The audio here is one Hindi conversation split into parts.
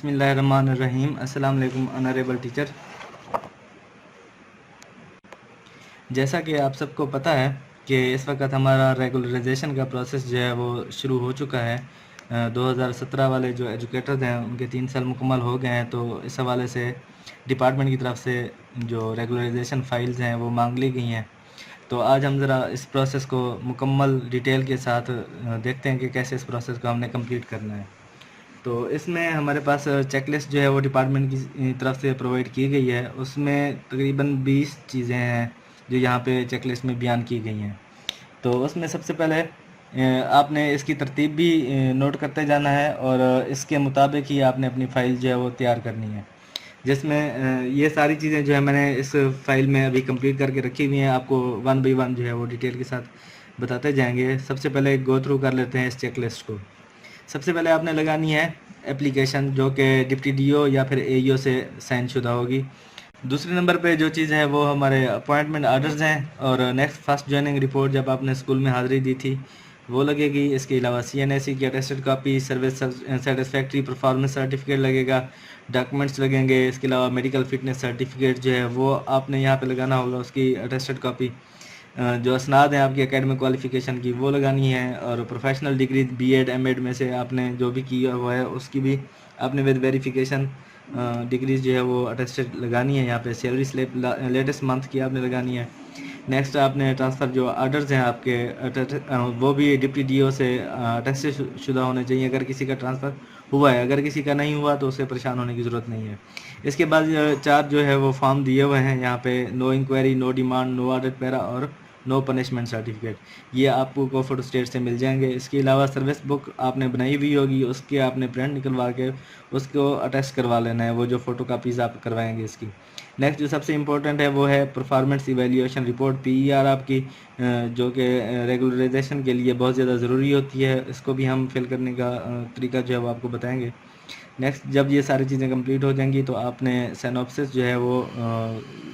बिस्मिल्लाहिर्रहमानिर्रहीम। अस्सलाम वालेकुम ऑनरेबल टीचर। जैसा कि आप सबको पता है कि इस वक्त हमारा रेगुलराइजेशन का प्रोसेस जो है वो शुरू हो चुका है। 2017 वाले जो एजुकेटर्स हैं उनके 3 साल मुकम्मल हो गए हैं, तो इस हवाले से डिपार्टमेंट की तरफ से जो रेगुलराइजेशन फ़ाइल्स हैं वो मांग ली गई हैं। तो आज हम ज़रा इस प्रोसेस को मुकम्मल डिटेल के साथ देखते हैं कि कैसे इस प्रोसेस को हमने कंप्लीट करना है। तो इसमें हमारे पास चेकलिस्ट जो है वो डिपार्टमेंट की तरफ से प्रोवाइड की गई है। उसमें तकरीबन 20 चीज़ें हैं जो यहाँ पे चेकलिस्ट में बयान की गई हैं। तो उसमें सबसे पहले आपने इसकी तरतीब भी नोट करते जाना है और इसके मुताबिक ही आपने अपनी फ़ाइल जो है वो तैयार करनी है, जिसमें ये सारी चीज़ें जो है मैंने इस फाइल में अभी कंप्लीट करके रखी हुई हैं। आपको वन बाई वन जो है वो डिटेल के साथ बताते जाएंगे। सबसे पहले गो थ्रू कर लेते हैं इस चेकलिस्ट को। सबसे पहले आपने लगानी है एप्लीकेशन, जो कि डिप्टी डीओ या फिर एईओ से साइन शुदा होगी। दूसरे नंबर पे जो चीज़ है वो हमारे अपॉइंटमेंट आर्डर्स हैं और नेक्स्ट फर्स्ट ज्वाइनिंग रिपोर्ट जब आपने स्कूल में हाज़िरी दी थी वो लगेगी। इसके अलावा CNSE की attested copy, service satisfactory performance certificate लगेगा, डॉक्यूमेंट्स लगेंगे। इसके अलावा मेडिकल फिटनेस सर्टिफिकेट जो है वो आपने यहाँ पे लगाना होगा, उसकी अटेस्टेड कॉपी। जो असनाद हैं आपकी एकेडमिक क्वालिफ़िकेशन की वो लगानी है, और प्रोफेशनल डिग्री BEd MAd में से आपने जो भी किया हुआ है उसकी भी आपने विद वेरिफिकेशन डिग्रीज जो है वो अटेस्टेड लगानी है। यहाँ पे सैलरी स्लिप लेटेस्ट मंथ की आपने लगानी है। नेक्स्ट आपने ट्रांसफ़र जो आर्डर्स हैं आपके वो भी डिप्टी डीओ से अटेस्टेड शुदा होने चाहिए अगर किसी का ट्रांसफ़र हुआ है। अगर किसी का नहीं हुआ तो उससे परेशान होने की ज़रूरत नहीं है। इसके बाद 4 जो है वो फॉर्म दिए हुए हैं यहाँ पे, no inquiry, no demand, no audit para और नो पनिशमेंट सर्टिफिकेट। ये आपको कोफोटो स्टेट से मिल जाएंगे। इसके अलावा सर्विस बुक आपने बनाई हुई होगी, उसके आपने प्रिंट निकलवा के उसको अटेस्ट करवा लेना है, वो जो फ़ोटो कापीज़ आप करवाएंगे इसकी। नेक्स्ट जो सबसे इम्पोर्टेंट है वो है परफॉर्मेंस इवेल्यूएशन रिपोर्ट PER आपकी, जो कि रेगुलराइजेशन के लिए बहुत ज़्यादा ज़रूरी होती है। इसको भी हम फिल करने का तरीका जो है वो आपको बताएंगे। नेक्स्ट जब ये सारी चीज़ें कंप्लीट हो जाएंगी तो आपने सिनॉप्सिस जो है वो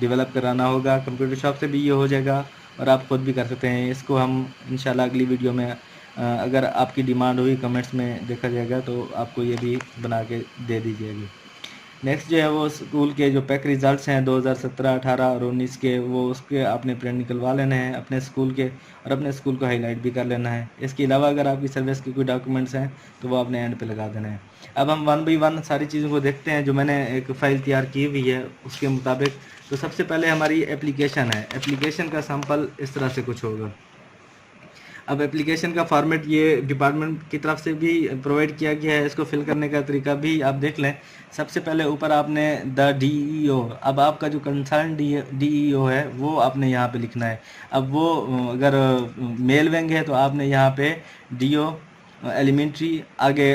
डेवलप कराना होगा। कंप्यूटर शॉप से भी ये हो जाएगा और आप खुद भी कर सकते हैं। इसको हम इंशाल्लाह अगली वीडियो में अगर आपकी डिमांड हुई कमेंट्स में देखा जाएगा तो आपको ये भी बना के दे दी जाएगी। नेक्स्ट जो है वो स्कूल के जो पैक रिज़ल्ट्स हैं 2017, 18 और 19 के, वो उसके आपने प्रिंट निकलवा लेने हैं अपने स्कूल के, और अपने स्कूल को हाईलाइट भी कर लेना है। इसके अलावा अगर आपकी सर्विस के कोई डॉक्यूमेंट्स हैं तो वो आपने एंड पे लगा देना है। अब हम वन बाई वन सारी चीज़ों को देखते हैं जो मैंने एक फ़ाइल तैयार की हुई है उसके मुताबिक। तो सबसे पहले हमारी एप्लीकेशन है। एप्लीकेशन का सैम्पल इस तरह से कुछ होगा। अब एप्लीकेशन का फॉर्मेट ये डिपार्टमेंट की तरफ से भी प्रोवाइड किया गया है। इसको फिल करने का तरीका भी आप देख लें। सबसे पहले ऊपर आपने द DEO, अब आपका जो कंसर्न DEO है वो आपने यहाँ पे लिखना है। अब वो अगर मेल विंग है तो आपने यहाँ पे DO एलिमेंट्री आगे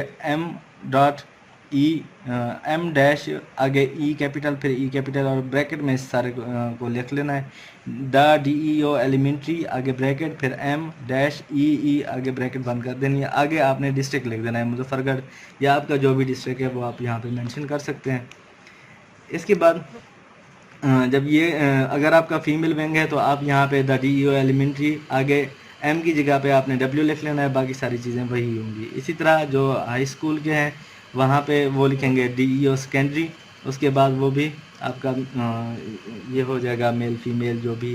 M डैश आगे E कैपिटल, फिर E कैपिटल और ब्रैकेट में इस सारे को लिख लेना है। द DEO एलिमेंट्री आगे ब्रैकेट, फिर M डैश E आगे ब्रैकेट बंद कर देनी है। आगे आपने डिस्ट्रिक्ट लिख देना है मुजफ्फरगढ़, या आपका जो भी डिस्ट्रिक्ट है वो आप यहाँ पे मेंशन कर सकते हैं। इसके बाद जब ये अगर आपका फीमेल विंग है तो आप यहाँ पे द DEO एलिमेंट्री आगे M की जगह पे आपने W लिख लेना है, बाकी सारी चीज़ें वही होंगी। इसी तरह जो हाई स्कूल के हैं वहाँ पे वो लिखेंगे DEO सेकेंडरी, उसके बाद वो भी आपका ये हो जाएगा मेल फीमेल जो भी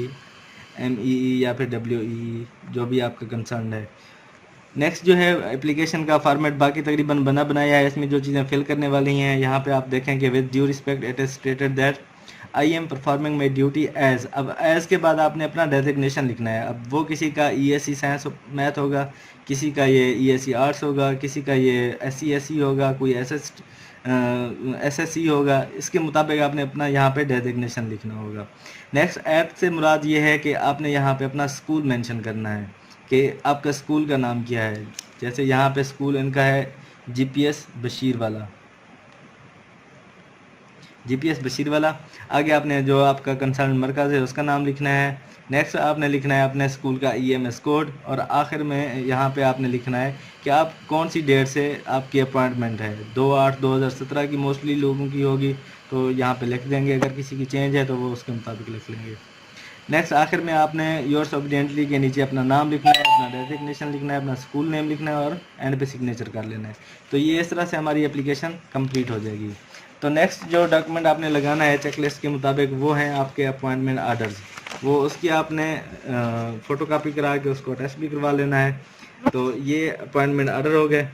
MEE या फिर WEE जो भी आपका कंसर्न है। नेक्स्ट जो है एप्लीकेशन का फॉर्मेट बाकी तकरीबन बना बनाया है। इसमें जो चीज़ें फिल करने वाली हैं यहाँ पे आप देखें कि with due respect it is stated that I am performing my duty as. अब एज के बाद आपने अपना डेजिग्नेशन लिखना है। अब वो किसी का ESC साइंस मैथ होगा, किसी का ये ESC आर्ट्स होगा, किसी का ये SC होगा, कोई SSC होगा। इसके मुताबिक आपने अपना यहाँ पे डेजिग्नेशन लिखना होगा। नेक्स्ट एट से मुराद ये है कि आपने यहाँ पे अपना स्कूल मेंशन करना है कि आपका स्कूल का नाम क्या है। जैसे यहाँ पे स्कूल इनका है GPS बशीर वाला। आगे आपने जो आपका कंसर्न मरकज़ है उसका नाम लिखना है। नेक्स्ट आपने लिखना है अपने स्कूल का EMS कोड, और आखिर में यहाँ पे आपने लिखना है कि आप कौन सी डेट से आपकी अपॉइंटमेंट है। 2/8/2017 की मोस्टली लोगों की होगी तो यहाँ पे लिख देंगे, अगर किसी की चेंज है तो वो उसके मुताबिक लिख लेंगे। नेक्स्ट आखिर में आपने योर्स ऑब्डिएंटली के नीचे अपना नाम लिखना है, अपना डेजिग्नेशन लिखना है, अपना स्कूल नेम लिखना है और एंड पे सिग्नेचर कर लेना है। तो ये इस तरह से हमारी एप्लीकेशन कंप्लीट हो जाएगी। तो नेक्स्ट जो डॉक्यूमेंट आपने लगाना है चेकलिस्ट के मुताबिक वो हैं आपके अपॉइंटमेंट आर्डर्स। वो उसकी आपने फ़ोटोकॉपी करा के उसको अटैच भी करवा लेना है। तो ये अपॉइंटमेंट आर्डर हो गए,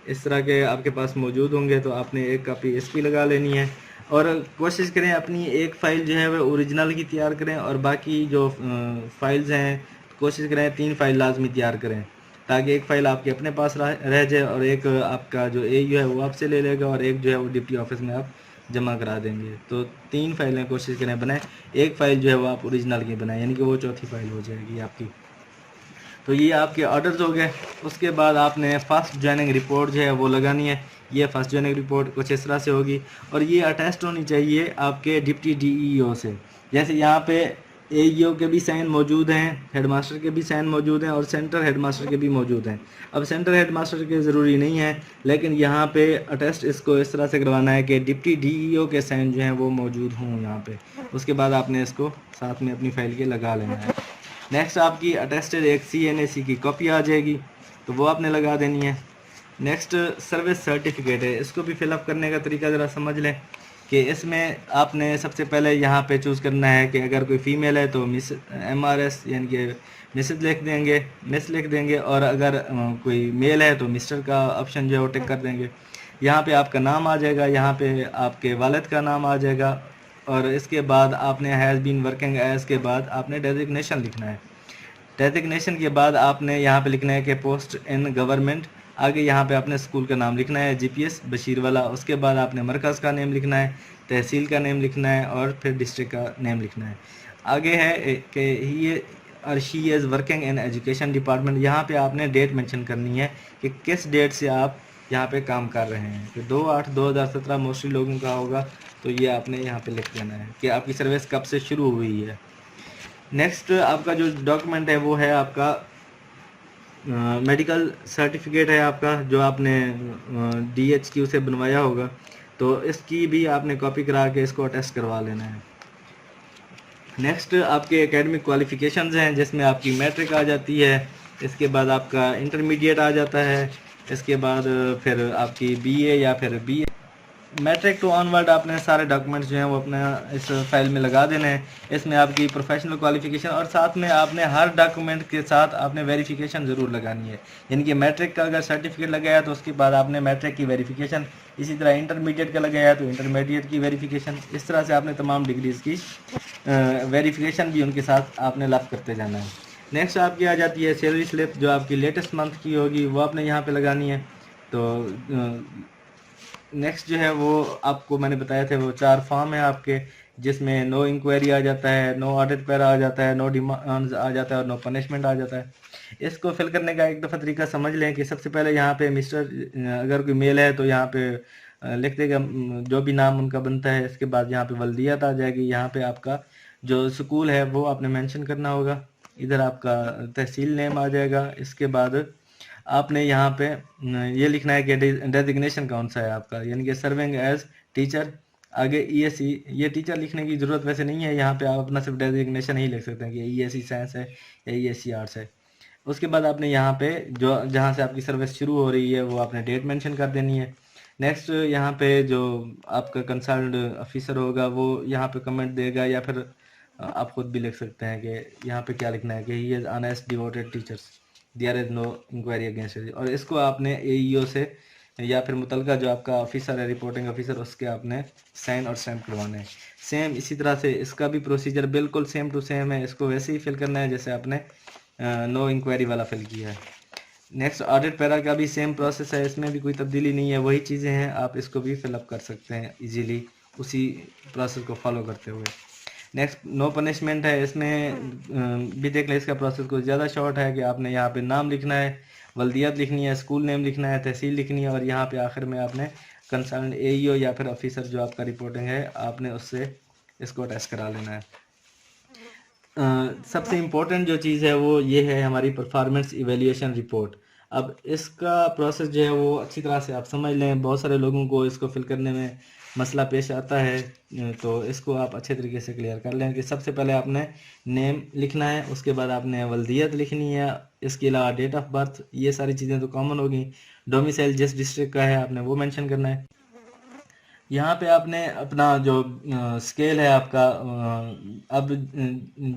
इस तरह के आपके पास मौजूद होंगे, तो आपने एक कापी इसकी लगा लेनी है। और कोशिश करें अपनी एक फ़ाइल जो है वह ओरिजिनल की तैयार करें, और बाकी जो फाइल्स हैं कोशिश करें 3 फाइल लाजमी तैयार करें, ताकि एक फ़ाइल आपके अपने पास रह जाए और एक आपका जो AU है वो आपसे ले लेगा और एक जो है वो डिप्टी ऑफिस में आप जमा करा देंगे। तो 3 फाइलें कोशिश करें बनाएं, एक फ़ाइल जो है वो आप ओरिजिनल की बनाएं, यानी कि वो चौथी फाइल हो जाएगी आपकी। तो ये आपके ऑर्डर्स हो गए। उसके बाद आपने फर्स्ट ज्वाइनिंग रिपोर्ट जो है वो लगानी है। ये फर्स्ट ज्वाइनिंग रिपोर्ट कुछ इस तरह से होगी और ये अटेस्ट होनी चाहिए आपके डिप्टी DEO से। जैसे यहाँ पे AEO के भी साइन मौजूद हैं, हेडमास्टर के भी साइन मौजूद हैं और सेंटर हेडमास्टर के भी मौजूद हैं। अब सेंटर हेडमास्टर के ज़रूरी नहीं है, लेकिन यहाँ पे अटेस्ट इसको इस तरह से करवाना है कि डिप्टी DEO के साइन जो हैं वो मौजूद हों यहाँ पे। उसके बाद आपने इसको साथ में अपनी फाइल के लगा लेना है। नेक्स्ट आपकी अटेस्टेड एक CNAC की कॉपी आ जाएगी, तो वो आपने लगा देनी है। नेक्स्ट सर्विस सर्टिफिकेट है, इसको भी फिलअप करने का तरीका ज़रा समझ लें कि इसमें आपने सबसे पहले यहाँ पे चूज़ करना है कि अगर कोई फ़ीमेल है तो मिस MRS यानी कि मिसेस लिख देंगे, मिस लिख देंगे, और अगर कोई मेल है तो मिस्टर का ऑप्शन जो है वो टिक कर देंगे। यहाँ पे आपका नाम आ जाएगा, यहाँ पे आपके वालिद का नाम आ जाएगा, और इसके बाद आपने हैज़ बीन वर्किंग एज के बाद आपने डेजिग्नेशन लिखना है। डेजिग्नेशन के बाद आपने यहाँ पे लिखना है कि पोस्ट इन गवर्नमेंट, आगे यहाँ पे आपने स्कूल का नाम लिखना है GPS बशीरवाला। उसके बाद आपने मरकज़ का नेम लिखना है, तहसील का नेम लिखना है और फिर डिस्ट्रिक्ट का नेम लिखना है। आगे है कि ही और she is working in education department. यहाँ पे आपने डेट मेंशन करनी है कि किस डेट से आप यहाँ पे काम कर रहे हैं। तो 2/8/2017 मोस्टली लोगों का होगा, तो ये आपने यहाँ पे लिख देना है कि आपकी सर्विस कब से शुरू हुई है। नेक्स्ट आपका जो डॉक्यूमेंट है वो है आपका मेडिकल सर्टिफिकेट है आपका, जो आपने DHQ से बनवाया होगा, तो इसकी भी आपने कॉपी करा के इसको अटेस्ट करवा लेना है। नेक्स्ट आपके एकेडमिक क्वालिफिकेशंस हैं, जिसमें आपकी मैट्रिक आ जाती है, इसके बाद आपका इंटरमीडिएट आ जाता है, इसके बाद फिर आपकी BA या फिर BA। मैट्रिक टू ऑनवर्ड आपने सारे डॉक्यूमेंट्स जो हैं वो अपना इस फाइल में लगा देने हैं। इसमें आपकी प्रोफेशनल क्वालिफिकेशन और साथ में आपने हर डॉक्यूमेंट के साथ आपने वेरिफिकेशन ज़रूर लगानी है। यानी कि मैट्रिक का अगर सर्टिफिकेट लगाया तो उसके बाद आपने मैट्रिक की वेरिफिकेशन, इसी तरह इंटरमीडिएट का लगाया तो इंटरमीडिएट की वेरिफिकेशन, इस तरह से आपने तमाम डिग्रीज़ की वेरिफिकेशन भी उनके साथ आपने लफ करते जाना है। नेक्स्ट आपकी आ जाती है सैलरी स्लिप, जो आपकी लेटेस्ट मंथ की होगी वो आपने यहाँ पे लगानी है। तो नेक्स्ट जो है वो आपको मैंने बताया थे वो 4 फॉर्म है आपके, जिसमें नो इंक्वायरी आ जाता है, नो ऑडिट पैरा आ जाता है, नो डिमांड्स आ जाता है और नो पनिशमेंट आ जाता है। इसको फिल करने का एक दफ़ा तरीका समझ लें कि सबसे पहले यहाँ पे मिस्टर, अगर कोई मेल है तो यहाँ पे लिख देगा जो भी नाम उनका बनता है। इसके बाद यहाँ पे वल्दियत आ जाएगी, यहाँ पे आपका जो स्कूल है वो आपने मेंशन करना होगा, इधर आपका तहसील नेम आ जाएगा। इसके बाद आपने यहाँ पे ये लिखना है कि डेजिग्नेशन कौन सा है आपका, यानी कि सर्विंग एज टीचर। आगे ESE, ये टीचर लिखने की ज़रूरत वैसे नहीं है, यहाँ पे आप अपना सिर्फ डेजिग्नेशन ही लिख सकते हैं कि ESE साइंस है या ESE आर्ट्स है। उसके बाद आपने यहाँ पे जो जहाँ से आपकी सर्विस शुरू हो रही है वो आपने डेट मेंशन कर देनी है। नेक्स्ट यहाँ पे जो आपका कंसर्न्ड ऑफिसर होगा वो यहाँ पे कमेंट देगा, या फिर आप खुद भी लिख सकते हैं कि यहाँ पे क्या लिखना है कि he is honest devoted teachers, there is no inquiry against it. और इसको आपने AEO से या फिर मुतलका जो आपका ऑफिसर है, रिपोर्टिंग ऑफिसर, उसके आपने साइन और स्टैम्प करवाने हैं। सेम इसी तरह से इसका भी प्रोसीजर बिल्कुल सेम टू सेम है, इसको वैसे ही फिल करना है जैसे आपने नो इंक्वायरी वाला फिल किया है। नेक्स्ट ऑडिट पैरा का भी सेम प्रोसेस है, इसमें भी कोई तब्दीली नहीं है, वही चीज़ें हैं, आप इसको भी फिलअप कर सकते हैं इजीली उसी प्रोसेस को फॉलो करते हुए। नेक्स्ट नो पनिशमेंट है, इसमें भी देख लें, इसका प्रोसेस कुछ ज़्यादा शॉर्ट है कि आपने यहाँ पे नाम लिखना है, वल्दियत लिखनी है, स्कूल नेम लिखना है, तहसील लिखनी है, और यहाँ पे आखिर में आपने कंसर्न AEO या फिर ऑफिसर जो आपका रिपोर्टिंग है आपने उससे इसको अटैच करा लेना है। सबसे इम्पोर्टेंट जो चीज़ है वो ये है हमारी परफॉर्मेंस इवेल्यूएशन रिपोर्ट। अब इसका प्रोसेस जो है वो अच्छी तरह से आप समझ लें, बहुत सारे लोगों को इसको फिल करने में मसला पेश आता है, तो इसको आप अच्छे तरीके से क्लियर कर लें कि सबसे पहले आपने नेम लिखना है, उसके बाद आपने वल्दियत लिखनी है, इसके अलावा डेट ऑफ बर्थ, ये सारी चीज़ें तो कॉमन होगी। डोमिसाइल जिस डिस्ट्रिक्ट का है आपने वो मेंशन करना है। यहाँ पे आपने अपना जो स्केल है आपका, अब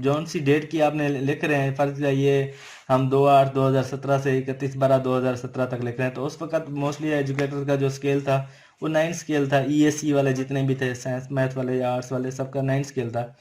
जौन सी डेट की आपने लिख रहे हैं, फर्ज ये हम 2/8/2017 से 31/12/2017 तक लिख रहे हैं, तो उस वक्त मोस्टली एजुकेटर का जो स्केल था वो 9 स्केल था। ईएससी वाले जितने भी थे, साइंस मैथ वाले या आर्ट्स वाले, सबका 9 स्केल था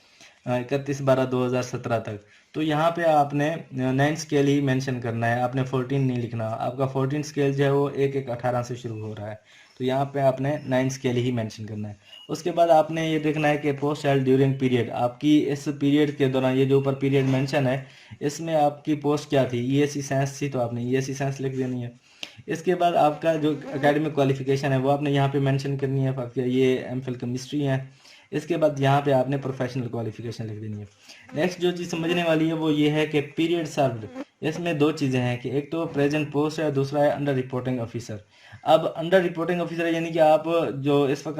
31/12/2017 तक। तो यहाँ पे आपने 9 स्केल ही मेंशन करना है, आपने 14 नहीं लिखना। आपका 14 स्केल जो है वो 1/1/18 से शुरू हो रहा है, तो यहाँ पे आपने 9 स्केल ही मेंशन करना है। उसके बाद आपने ये देखना है कि पोस्ट हेल्ड ड्यूरिंग पीरियड, आपकी इस पीरियड के दौरान, ये जो ऊपर पीरियड मेंशन है इसमें आपकी पोस्ट क्या थी। ईएससी साइंस थी तो आपने ईएससी साइंस लिख देनी है। इसके बाद आपका जो एकेडमिक क्वालिफिकेशन है वो आपने यहाँ पे मेंशन करनी है, ये एमफिल केमिस्ट्री है। इसके बाद यहाँ पे आपने प्रोफेशनल क्वालिफिकेशन लिख देनी है। नेक्स्ट जो चीज़ समझने वाली है वो ये है कि पीरियड सर्व्ड, इसमें दो चीज़ें हैं कि एक तो प्रेजेंट पोस्ट है, दूसरा है अंडर रिपोर्टिंग ऑफिसर। अब अंडर रिपोर्टिंग ऑफिसर यानी कि आप जो इस वक्त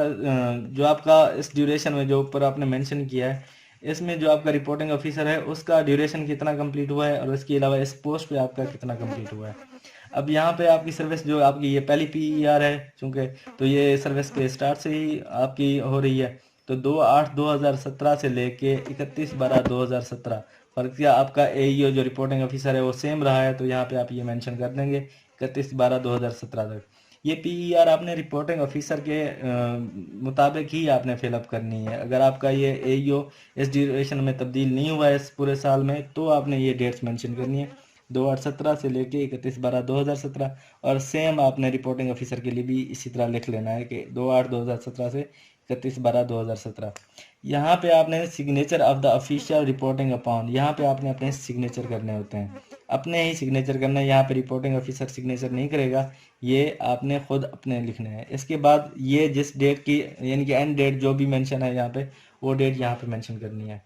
जो आपका इस ड्यूरेशन में जो ऊपर आपने मेंशन किया है, इसमें जो आपका रिपोर्टिंग ऑफिसर है उसका ड्यूरेशन कितना कंप्लीट हुआ है और इसके अलावा इस पोस्ट पे आपका कितना कंप्लीट हुआ है। अब यहाँ पे आपकी सर्विस जो आपकी ये पहली पीईआर है चूँकि, तो ये सर्विस के स्टार्ट से ही आपकी हो रही है, तो 2/8/2017 से लेके 31/12/2017 फर्क क्या आपका एईओ जो रिपोर्टिंग ऑफिसर है वो सेम रहा है, तो यहाँ पे आप ये मेंशन कर देंगे 31/12/2017 तक। ये पीईआर आपने रिपोर्टिंग ऑफिसर के मुताबिक ही आपने फिलअप करनी है। अगर आपका ये एईओ इस ड्यूरेशन में तब्दील नहीं हुआ है इस पूरे साल में, तो आपने ये डेट्स मेंशन करनी है 2/8/17 से लेके 31/12/2017। और सेम आपने रिपोर्टिंग ऑफिसर के लिए भी इसी तरह लिख लेना है कि 2/8/2017 से 31/12/2017। यहाँ पे आपने signature of the official reporting upon, यहाँ पे आपने अपने सिग्नेचर करने होते हैं, अपने ही सिग्नेचर करना है। यहाँ पे रिपोर्टिंग ऑफिसर सिग्नेचर नहीं करेगा, ये आपने खुद अपने लिखने हैं। इसके बाद ये जिस डेट की यानी कि एंड डेट जो भी मेंशन है यहाँ पे, वो डेट यहाँ पे मेंशन करनी है।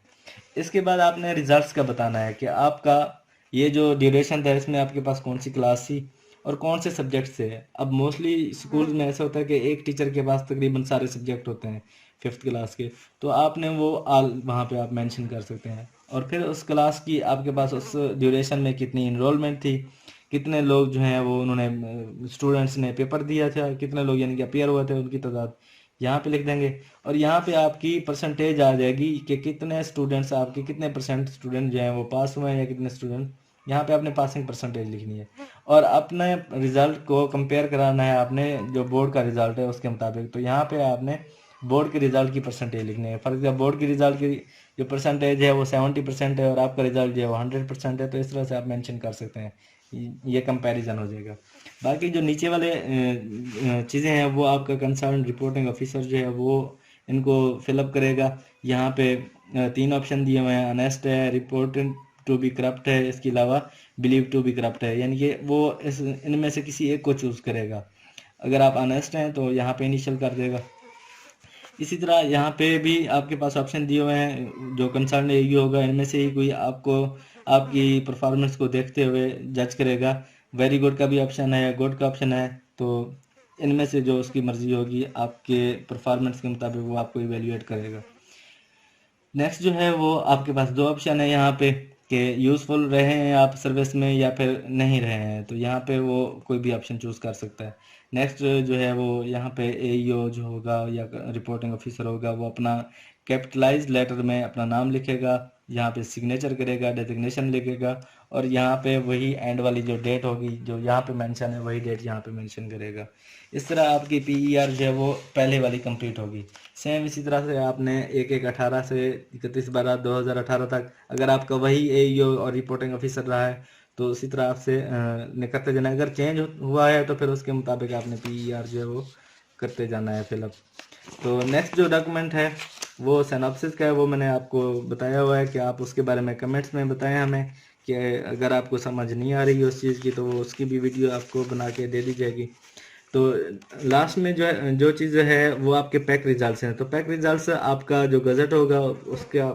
इसके बाद आपने रिजल्ट्स का बताना है कि आपका ये जो ड्यूरेशन था इसमें आपके पास कौन सी क्लास थी और कौन से सब्जेक्ट से है। अब मोस्टली स्कूल में ऐसा होता है कि एक टीचर के पास तकरीबन सारे सब्जेक्ट होते हैं 5th क्लास के, तो आपने वो आल वहाँ पे आप मेंशन कर सकते हैं। और फिर उस क्लास की आपके पास उस ड्यूरेशन में कितनी इनरोलमेंट थी, कितने लोग जो हैं वो उन्होंने स्टूडेंट्स ने पेपर दिया था, कितने लोग यानी कि अपियर हुए थे, उनकी तादाद यहाँ पे लिख देंगे। और यहाँ पे आपकी परसेंटेज आ जाएगी कि कितने स्टूडेंट्स, आपके कितने परसेंट स्टूडेंट जो हैं वो पास हुए हैं या कितने स्टूडेंट, यहाँ पे आपने पासिंग परसेंटेज लिखनी है। और अपने रिजल्ट को कंपेयर कराना है आपने जो बोर्ड का रिजल्ट है उसके मुताबिक, तो यहाँ पे आपने बोर्ड के रिजल्ट की परसेंटेज लिखनी है। फर्ज है बोर्ड की रिजल्ट की जो परसेंटेज है वो 70% है और आपका रिजल्ट जो है वो 100% है, तो इस तरह से आप मेंशन कर सकते हैं, ये कंपैरिजन हो जाएगा। बाकी जो नीचे वाले चीज़ें हैं वो आपका कंसर्न रिपोर्टिंग ऑफिसर जो है वो इनको फिलअप करेगा। यहाँ पे 3 ऑप्शन दिए हुए हैं, अनेस्ट है, रिपोर्टेड टू बी करप्ट है, इसके अलावा बिलीव टू बी करप्ट है, यानी कि वो इनमें से किसी एक को चूज़ करेगा। अगर आप अनेस्ट हैं तो यहाँ पे इनिशियल कर देगा। इसी तरह यहाँ पे भी आपके पास ऑप्शन दिए हुए हैं, जो कंसर्न ये होगा इनमें से ही कोई आपको आपकी परफॉर्मेंस को देखते हुए जज करेगा। वेरी गुड का भी ऑप्शन है, गुड का ऑप्शन है, तो इनमें से जो उसकी मर्जी होगी आपके परफॉर्मेंस के मुताबिक वो आपको इवेल्युएट करेगा। नेक्स्ट जो है वो आपके पास 2 ऑप्शन है यहाँ पे कि यूज़फुल रहे हैं आप सर्विस में या फिर नहीं रहे हैं, तो यहाँ पे वो कोई भी ऑप्शन चूज़ कर सकता है। नेक्स्ट जो है वो यहाँ पे एईओ जो होगा या रिपोर्टिंग ऑफिसर होगा वो अपना कैपिटलाइज लेटर में अपना नाम लिखेगा, यहाँ पे सिग्नेचर करेगा, डेजिग्नेशन लिखेगा, और यहाँ पे वही एंड वाली जो डेट होगी जो यहाँ पे मेंशन है वही डेट यहाँ पे मेंशन करेगा। इस तरह आपकी पीईआर जो है वो पहले वाली कंप्लीट होगी। सेम इसी तरह से आपने 1/1/18 से 31/12/2018 तक, अगर आपका वही एईओ और रिपोर्टिंग ऑफिसर रहा है तो उसी तरह आपसे करते जाना है। अगर चेंज हुआ है तो फिर उसके मुताबिक आपने पीईआर जो है वो करते जाना है फिलअप। तो नेक्स्ट जो डॉक्यूमेंट है वो सिनॉप्सिस का है, वो मैंने आपको बताया हुआ है कि आप उसके बारे में कमेंट्स में बताएं हमें कि अगर आपको समझ नहीं आ रही उस चीज़ की तो उसकी भी वीडियो आपको बना के दे दी जाएगी। तो लास्ट में जो चीज़ है वो आपके पैक रिजल्ट्स हैं। तो पैक रिजल्ट्स आपका जो गज़ट होगा उसका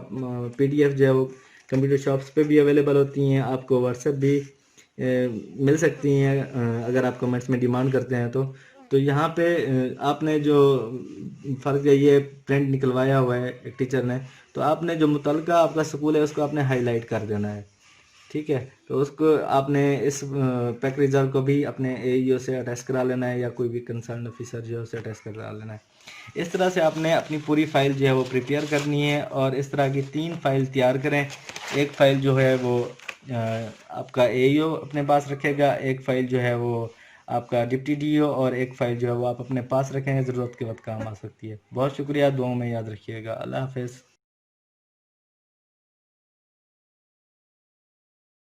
पीडीएफ जो है वो कंप्यूटर शॉप्स पे भी अवेलेबल होती हैं, आपको व्हाट्सएप भी मिल सकती हैं अगर आप कमेंट्स में डिमांड करते हैं तो यहाँ पे आपने जो फ़र्ज़ है ये प्रिंट निकलवाया हुआ है एक टीचर ने, तो आपने जो मुतलका आपका स्कूल है उसको आपने हाईलाइट कर देना है। ठीक है, तो उसको आपने इस पैक रिजल्ट को भी अपने एईओ से अटैच करा लेना है या कोई भी कंसर्न ऑफिसर जो है उसे अटैच करा लेना है। इस तरह से आपने अपनी पूरी फाइल जो है वो प्रिपेयर करनी है और इस तरह की 3 फाइल तैयार करें। एक फाइल जो है वो आपका एईओ अपने पास रखेगा, एक फाइल जो है वो आपका डिप्टी डीओ और एक फाइल जो है वो आप अपने पास रखेंगे, ज़रूरत के वक्त काम आ सकती है। बहुत शुक्रिया, दुआओं में याद रखिएगा। अल्लाह हाफ़िज़।